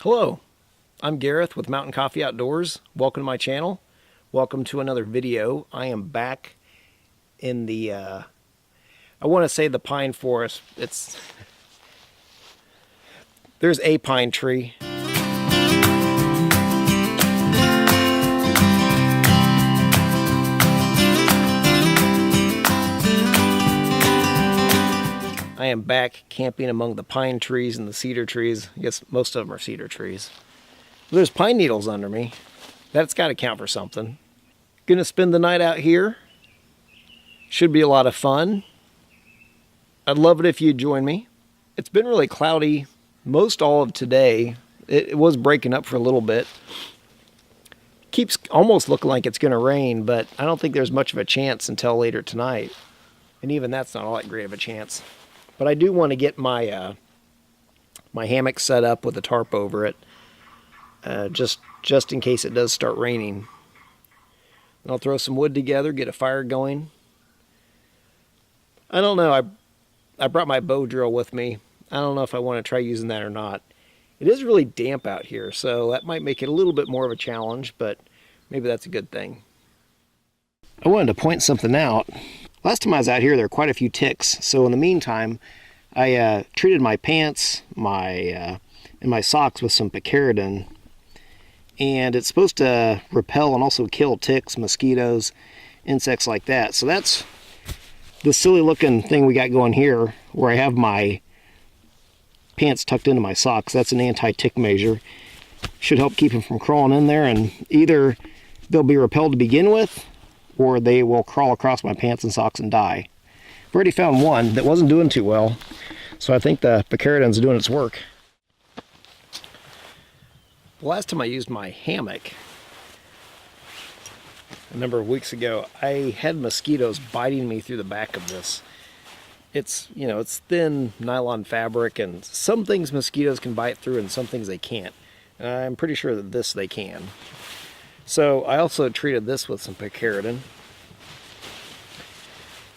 Hello, I'm Gareth with Mountain Coffee Outdoors. Welcome to my channel. Welcome to another video. I am back in the, I want to say the pine forest. There's a pine tree. I am back camping among the pine trees and the cedar trees. I guess most of them are cedar trees. There's pine needles under me. That's got to count for something. Gonna spend the night out here. Should be a lot of fun. I'd love it if you'd join me. It's been really cloudy most all of today. It was breaking up for a little bit. Keeps almost looking like it's gonna rain, but I don't think there's much of a chance until later tonight. And even that's not all that great of a chance. But I do want to get my my hammock set up with a tarp over it, just in case it does start raining. And I'll throw some wood together, get a fire going. I don't know. I brought my bow drill with me. I don't know if I want to try using that or not. It is really damp out here, so that might make it a little bit more of a challenge, but maybe that's a good thing. I wanted to point something out. Last time I was out here, there were quite a few ticks. So in the meantime, I treated my pants, and my socks with some Permethrin, and it's supposed to repel and also kill ticks, mosquitoes, insects like that. So that's the silly looking thing we got going here, where I have my pants tucked into my socks. That's an anti-tick measure. Should help keep them from crawling in there, and either they'll be repelled to begin with, or they will crawl across my pants and socks and die. I've already found one that wasn't doing too well, so I think the Permethrin's doing its work. The last time I used my hammock, a number of weeks ago, I had mosquitoes biting me through the back of this. It's, you know, it's thin nylon fabric, and some things mosquitoes can bite through and some things they can't. And I'm pretty sure that this they can. So I also treated this with some Permethrin.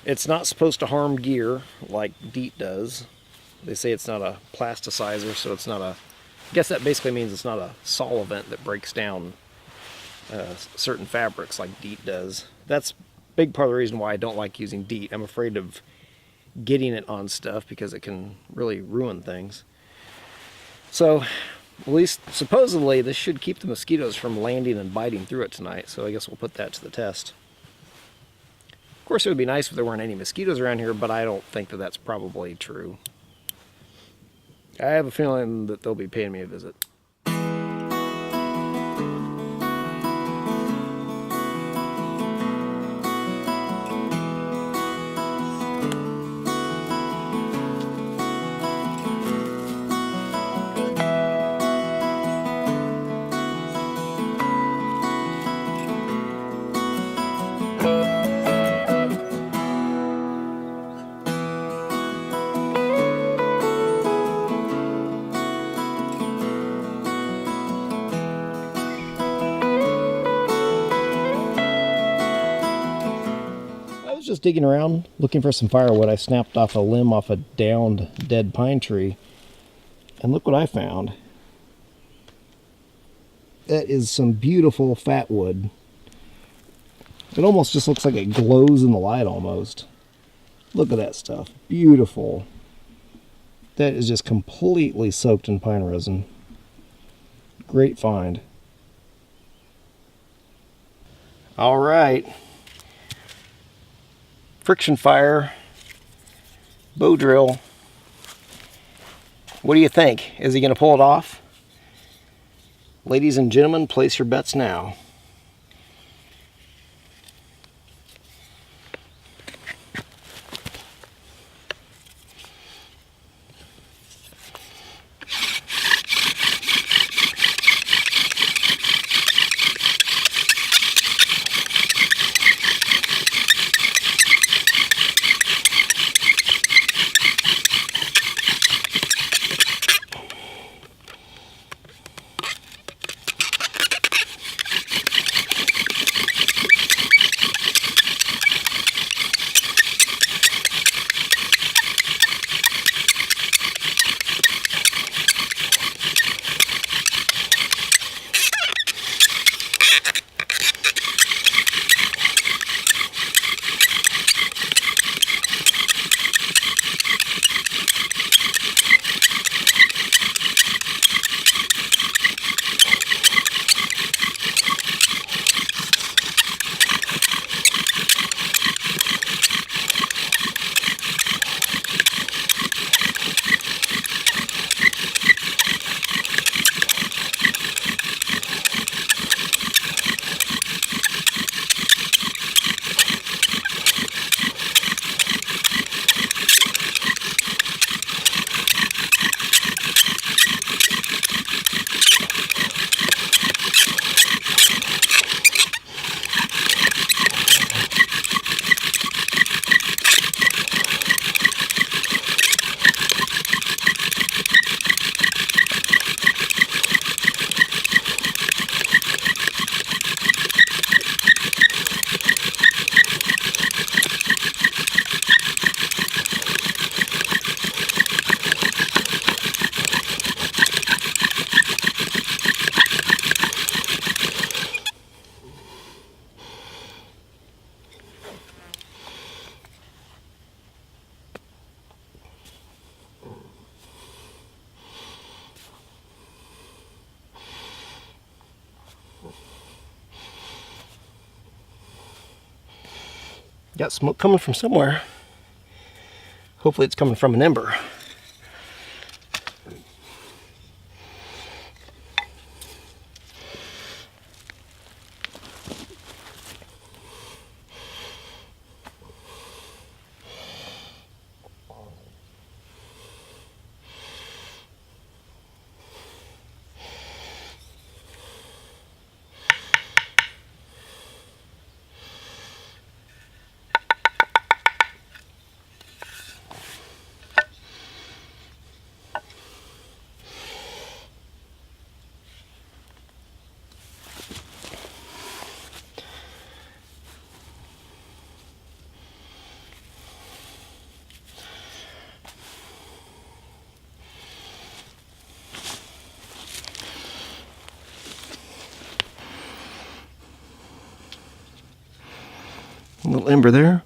It's not supposed to harm gear like DEET does. They say it's not a plasticizer, so it's not a... I guess that basically means it's not a solvent that breaks down certain fabrics like DEET does. That's a big part of the reason why I don't like using DEET. I'm afraid of getting it on stuff because it can really ruin things. So, at least supposedly this should keep the mosquitoes from landing and biting through it tonight, so I guess we'll put that to the test. Of course, it would be nice if there weren't any mosquitoes around here, but I don't think that that's probably true. I have a feeling that they'll be paying me a visit. Just digging around looking for some firewood. I snapped off a limb off a downed dead pine tree, and look what I found. That is some beautiful fat wood. It almost just looks like it glows in the light almost. Look at that stuff. Beautiful. That is just completely soaked in pine resin. Great find. All right. Friction fire, bow drill. What do you think? Is he going to pull it off? Ladies and gentlemen, place your bets now. Got smoke coming from somewhere. Hopefully it's coming from an ember. A little ember there.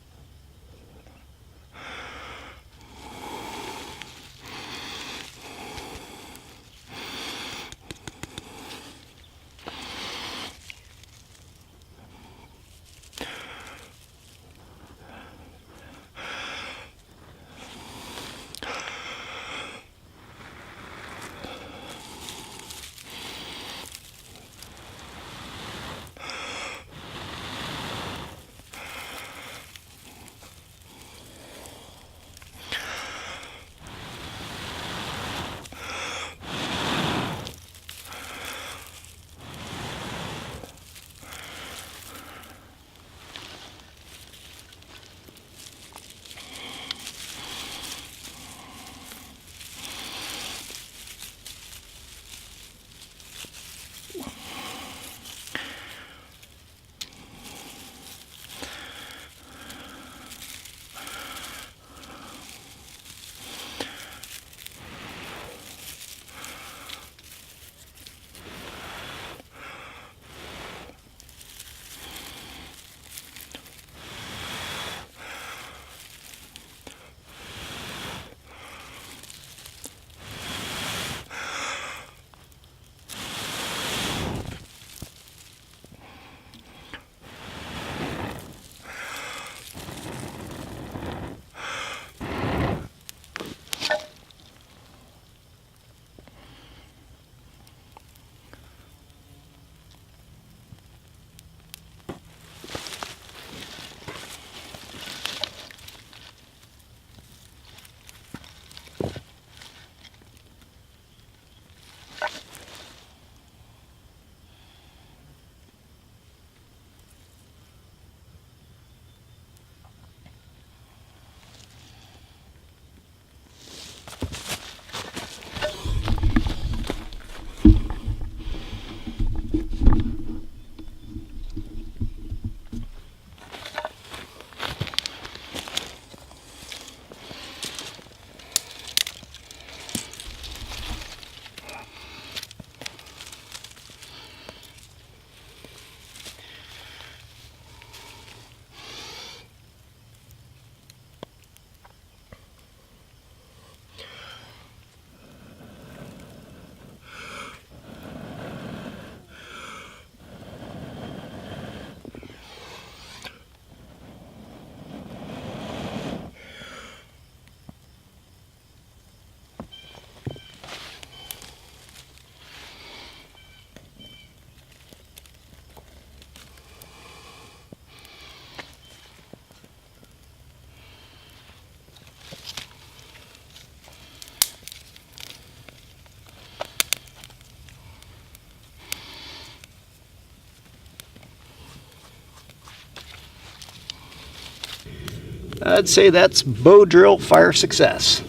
I'd say that's bow drill fire success.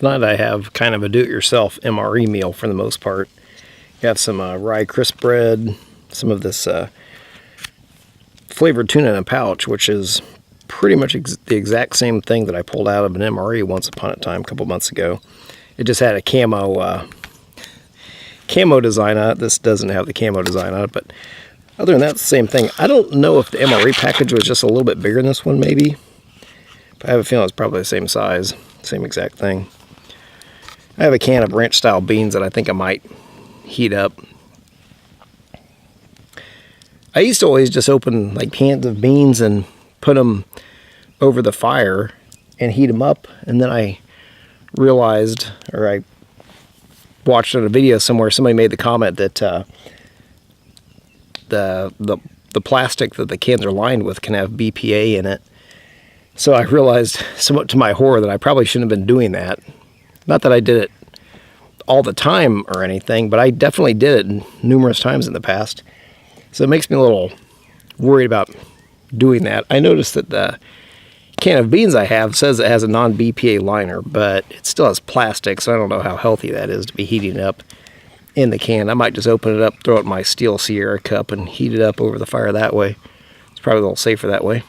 Tonight I have kind of a do-it-yourself MRE meal for the most part. Got some rye crisp bread, some of this flavored tuna in a pouch, which is pretty much the exact same thing that I pulled out of an MRE once upon a time, a couple months ago. It just had a camo design on it. This doesn't have the camo design on it, but other than that, it's the same thing. I don't know if the MRE package was just a little bit bigger than this one, maybe. But I have a feeling it's probably the same size, same exact thing. I have a can of ranch-style beans that I think I might heat up. I used to always just open like cans of beans and put them over the fire and heat them up, and then I realized, or I watched on a video somewhere, somebody made the comment that the plastic that the cans are lined with can have BPA in it. So I realized, somewhat to my horror, that I probably shouldn't have been doing that. Not that I did it all the time or anything, but I definitely did it numerous times in the past. So it makes me a little worried about doing that. I noticed that the can of beans I have says it has a non-BPA liner, but it still has plastic, so I don't know how healthy that is to be heating it up in the can. I might just open it up, throw it in my steel Sierra cup, and heat it up over the fire that way. It's probably a little safer that way.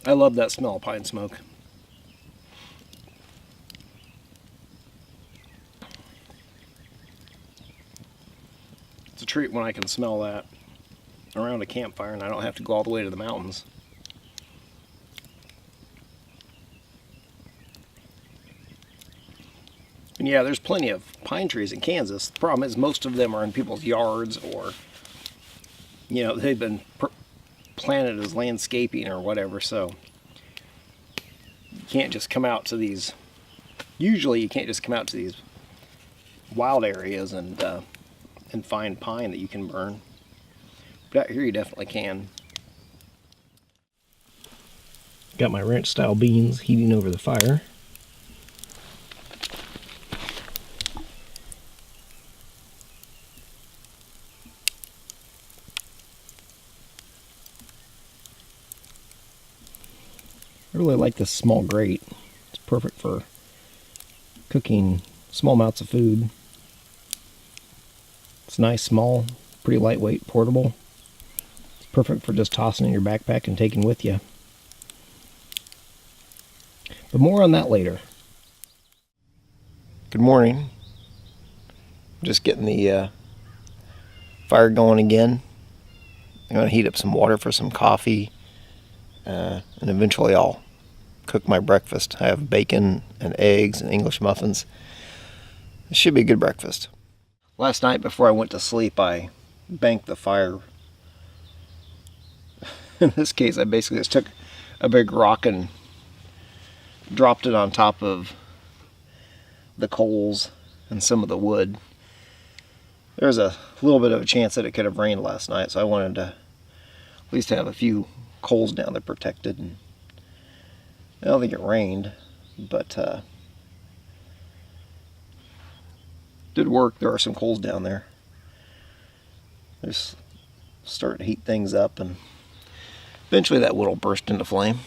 I love that smell of pine smoke. It's a treat when I can smell that around a campfire and I don't have to go all the way to the mountains. And yeah, there's plenty of pine trees in Kansas. The problem is most of them are in people's yards, or, you know, they've been planted as landscaping or whatever, so you can't just come out to these, usually you can't just come out to these wild areas and find pine that you can burn. But out here you definitely can. Got my ranch style beans heating over the fire. I really like this small grate. It's perfect for cooking small amounts of food. It's nice, small, pretty lightweight, portable. It's perfect for just tossing in your backpack and taking with you. But more on that later. Good morning. Just getting the fire going again. I'm going to heat up some water for some coffee, and eventually I'll cook my breakfast. I have bacon and eggs and English muffins. It should be a good breakfast. Last night before I went to sleep, I banked the fire. In this case, I basically just took a big rock and dropped it on top of the coals and some of the wood. There's a little bit of a chance that it could have rained last night, so I wanted to at least have a few coals down there protected. And I don't think it rained, but did work. There are some coals down there. Just starting to heat things up, and eventually that wood will burst into flame.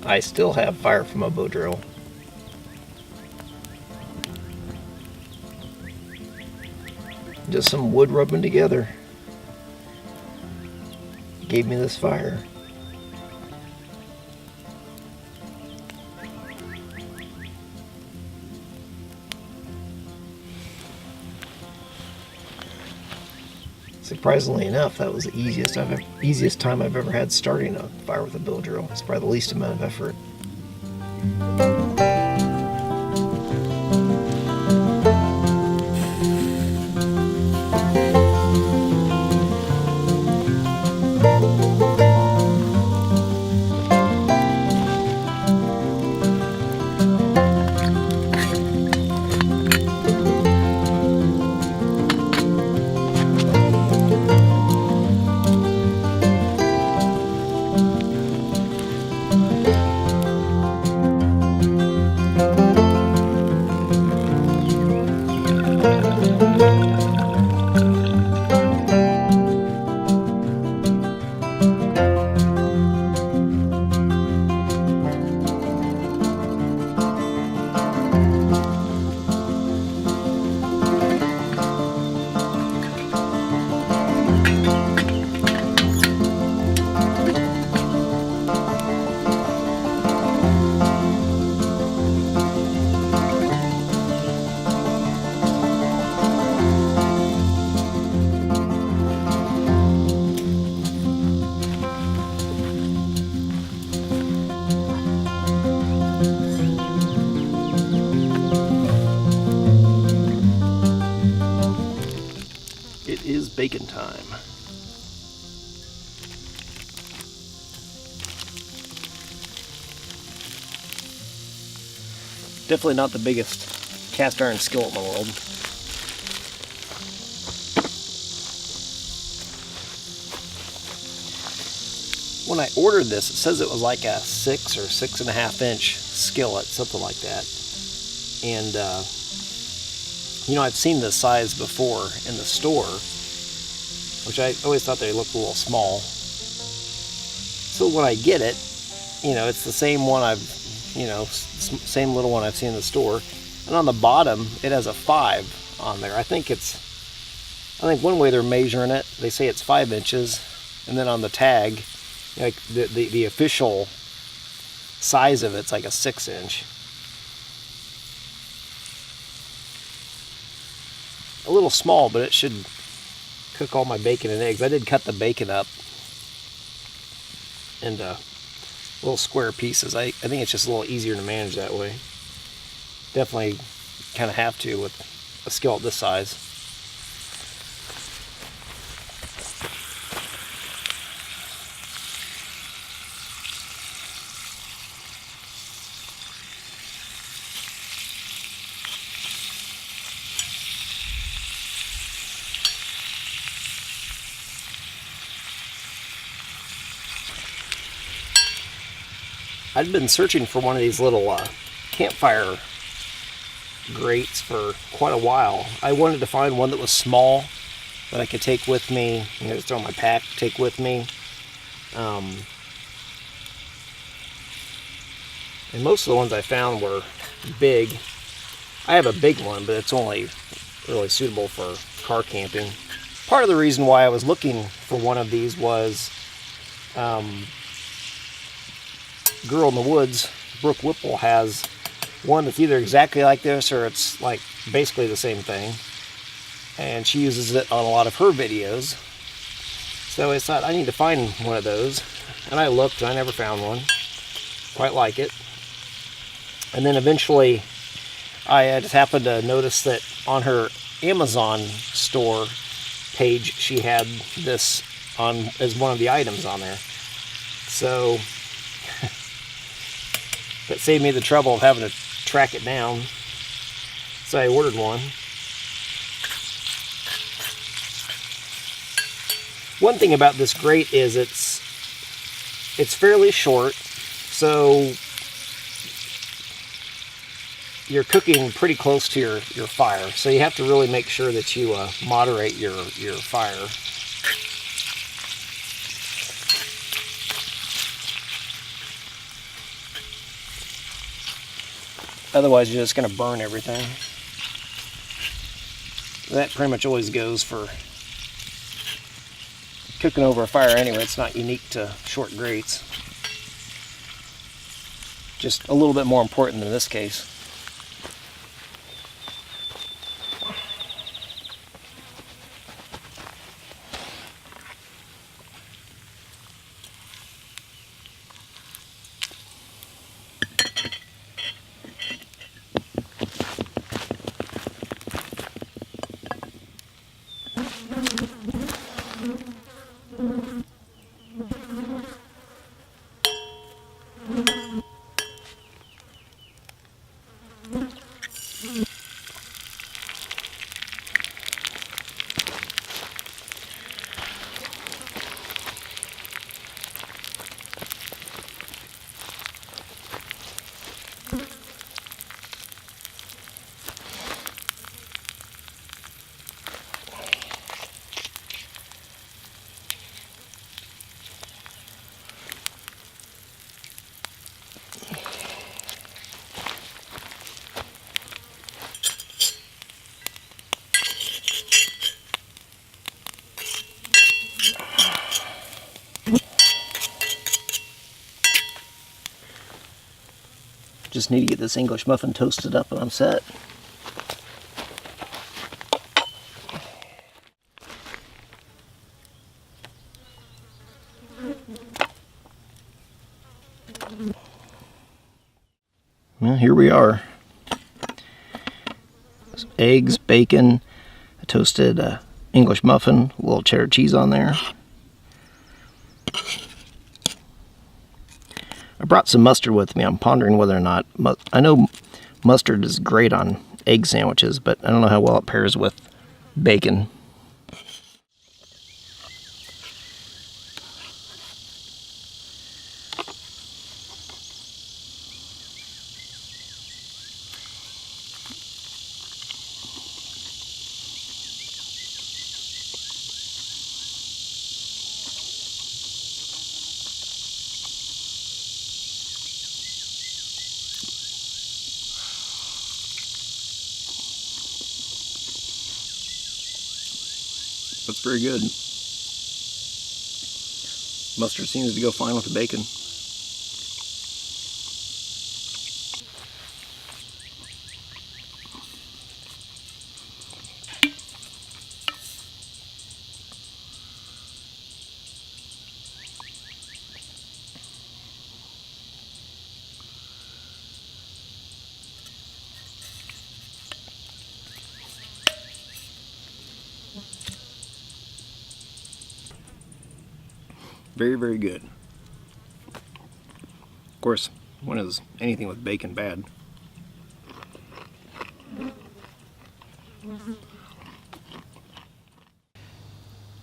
I still have fire from a bow drill. Just some wood rubbing together gave me this fire. Surprisingly enough, that was the easiest time I've ever had starting a fire with a bow drill. It's probably the least amount of effort. It is bacon time. Definitely not the biggest cast iron skillet in the world. When I ordered this, it says it was like a 6 or 6.5 inch skillet, something like that. And you know, I've seen this size before in the store, which I always thought they looked a little small. So when I get it, you know, it's the same one same little one I've seen in the store. And on the bottom, it has a 5 on there. I think one way they're measuring it, they say it's 5 inches, and then on the tag, like the official size of it's like a 6 inch. A little small, but it should cook all my bacon and eggs. I did cut the bacon up into little square pieces. I think it's just a little easier to manage that way. Definitely kind of have to with a skillet this size. I'd been searching for one of these little campfire grates for quite a while. I wanted to find one that was small that I could take with me, you know, just throw in my pack, take with me. And most of the ones I found were big. I have a big one, but it's only really suitable for car camping. Part of the reason why I was looking for one of these was Girl in the Woods, Brooke Whipple, has one that's either exactly like this or it's like basically the same thing, and she uses it on a lot of her videos. So I thought I need to find one of those, and I looked and I never found one quite like it. And then eventually I just happened to notice that on her Amazon store page she had this on as one of the items on there. So that saved me the trouble of having to track it down. So I ordered one. One thing about this grate is it's fairly short, so you're cooking pretty close to your fire, so you have to really make sure that you moderate your fire. Otherwise, you're just going to burn everything. That pretty much always goes for cooking over a fire anyway. It's not unique to short grates. Just a little bit more important in this case. Just need to get this English muffin toasted up and I'm set. Well, here we are. Eggs, bacon, a toasted English muffin, a little cheddar cheese on there. I brought some mustard with me. I'm pondering whether or not, I know mustard is great on egg sandwiches, but I don't know how well it pairs with bacon. That's very good. Mustard seems to go fine with the bacon. Very, very good. Of course, when is anything with bacon bad?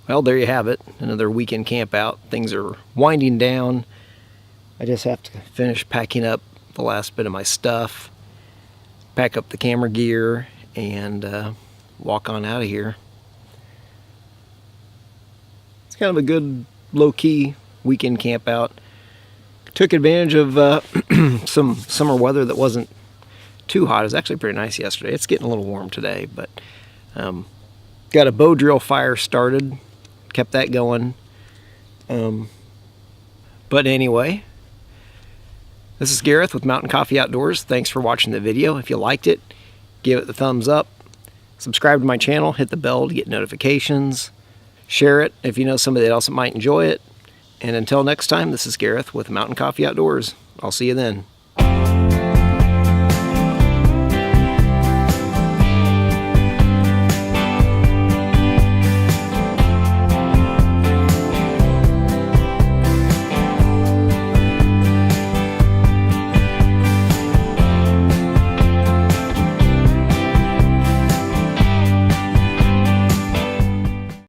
Well, there you have it. Another weekend camp out. Things are winding down. I just have to finish packing up the last bit of my stuff, pack up the camera gear, and walk on out of here. It's kind of a good low-key weekend camp out. Took advantage of some summer weather that wasn't too hot. It was actually pretty nice yesterday. It's getting a little warm today, but got a bow drill fire started. Kept that going. But anyway, this is Gareth with Mountain Coffee Outdoors. Thanks for watching the video. If you liked it, give it the thumbs up. Subscribe to my channel. Hit the bell to get notifications. Share it if you know somebody else that might enjoy it. And until next time, this is Gareth with Mountain Coffee Outdoors. I'll see you then.